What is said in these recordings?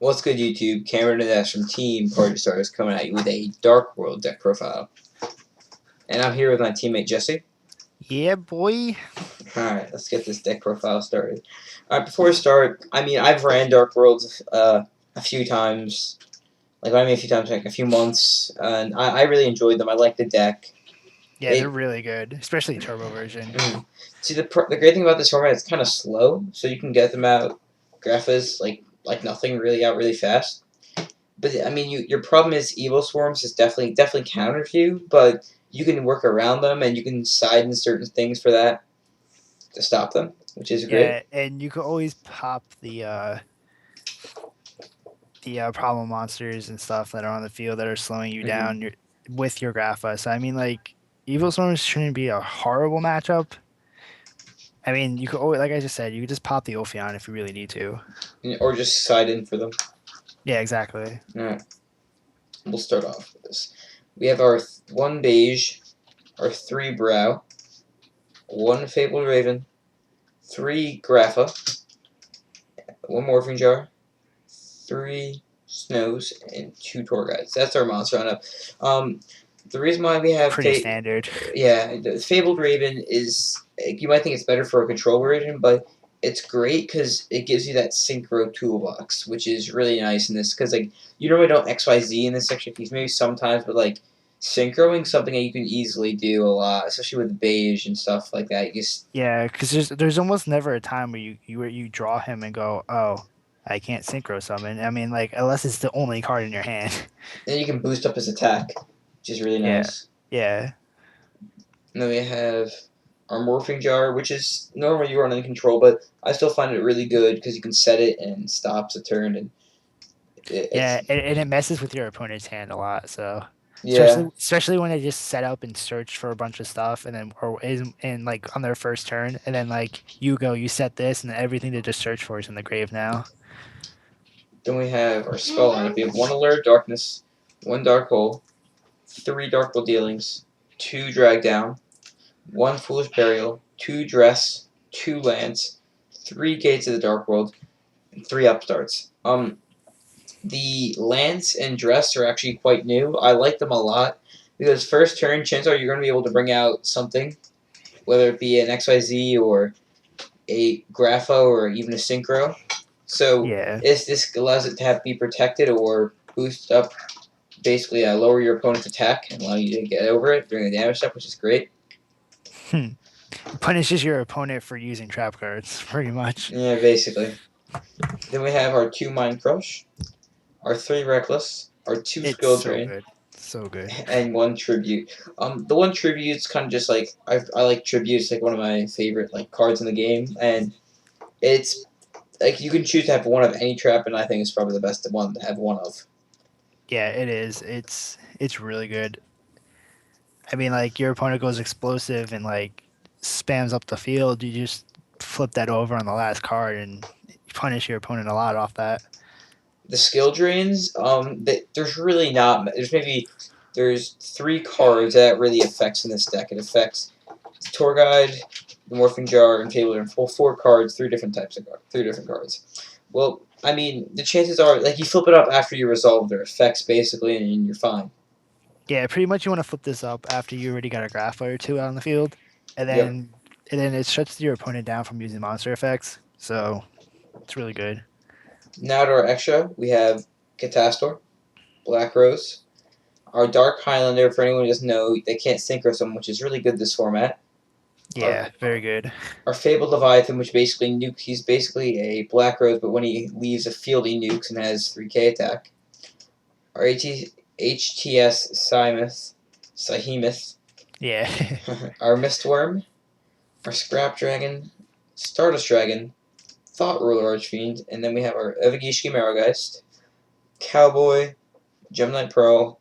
What's good, YouTube? Cameron and Ash from Team Party Stars coming at you with a Dark World deck profile. And I'm here with my teammate Jesse. Yeah, boy. Alright, let's get this deck profile started. Alright, before we start, I've ran Dark World a few times. Like a few months. And I really enjoyed them. I like the deck. Yeah, they're really good, especially turbo version. See, the great thing about this format is it's kind of slow, so you can get them out, Graphas, like nothing really out really fast. But your problem is evil swarms is definitely counter to you, but you can work around them and you can side in certain things for that to stop them, which is great. Yeah, and you can always pop the problem monsters and stuff that are on the field that are slowing you hmm down with your Grapha. So like Evil Storms shouldn't be a horrible matchup. I mean, you could always, like I just said, you could just pop the Ophion if you really need to. Or just side in for them. Yeah, exactly. All right, we'll start off with this. We have our one beige, our three brow, one fabled raven, three grapha, one morphing jar, three snows, and two tour guides. That's our monster lineup. The reason why we have Pretty standard. the Fabled Raven is, you might think it's better for a control version, but it's great because it gives you that synchro toolbox, which is really nice in this. Because like you normally don't XYZ in this section piece, maybe sometimes, but like synchroing something that you can easily do a lot, especially with beige and stuff like that. You just Yeah, because there's almost never a time where you draw him and go, oh, I can't synchro summon. I mean, like unless it's the only card in your hand. then you can boost up his attack, which is really Yeah, nice. yeah. And then we have our morphing jar, which is normally you run in control, but I still find it really good because you can set it and stops a turn, and it's Yeah, and it messes with your opponent's hand a lot. So yeah. especially when they just set up and search for a bunch of stuff, and then or is in like on their first turn, and then like you set this, and everything they just search for is in the grave now. Then we have our spell lineup. We have one Alert Darkness, one Dark Hole, three Dark Hole Dealings, two Drag Down, one Foolish Burial, two Dress, two Lance, three Gates of the Dark World, and three Upstarts. The Lance and Dress are actually quite new. I like them a lot because first turn, chances are you're going to be able to bring out something, whether it be an XYZ or a Grapho or even a Synchro. So Yeah. this allows it to be protected or boost up, basically lower your opponent's attack and allow you to get over it during the damage step, which is great. Hmm. Punishes your opponent for using trap cards, pretty much. Yeah, basically. Then we have our two Mind Crush, our three Reckless, our two It's Skill so Drain, good, so good. and one Tribute. The one Tribute's kind of just like I like Tribute. It's like one of my favorite like cards in the game, and it's like you can choose to have one of any trap, and I think it's probably the best one to have one of. Yeah, it is. It's really good. I mean, like your opponent goes explosive and like spams up the field. You just flip that over on the last card and punish your opponent a lot off that. The skill drains, there's really not. There's three cards that really affects in this deck. It affects the Tour Guide, the Morphing Jar, and Fable. And four cards, three different cards. Well, the chances are like you flip it up after you resolve their effects, basically, and you're fine. Yeah, pretty much you want to flip this up after you already got a Graph or two out on the field, and Yep. then it shuts your opponent down from using monster effects. So it's really good. Now to our extra, we have Catastor, Black Rose, our Dark Highlander. For anyone who doesn't know, they can't synchro someone, which is really good this format. Our Yeah, very good. our Fabled Leviathan, which basically nukes. He's basically a Black Rose, but when he leaves a field, he nukes and has 3K attack. Our HTS Syhemoth, Yeah. our Mistworm, our Scrap Dragon, Stardust Dragon, Thought Ruler Archfiend, and then we have our Evagishki Marigeist, Cowboy, Gemini Pearl,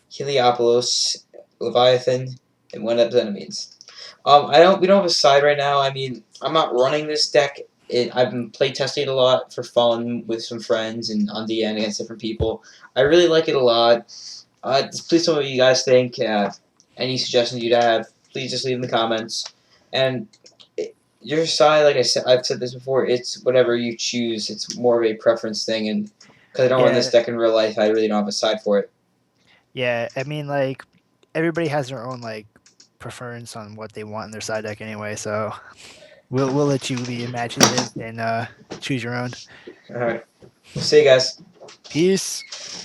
Heliopolis, Leviathan, and One Up Enemies. We don't have a side right now. I'm not running this deck. I've been playtesting it a lot for fun with some friends and on DN against different people. I really like it a lot. Please tell me what you guys think. Any suggestions you'd have, please just leave in the comments. And your side, like I've said this before, it's whatever you choose. It's more of a preference thing, and Because I don't run Yeah. this deck in real life, I really don't have a side for it. Yeah, I mean, like everybody has their own like preference on what they want in their side deck anyway. So we'll let you be imaginative and choose your own. Alright. See you guys. Peace.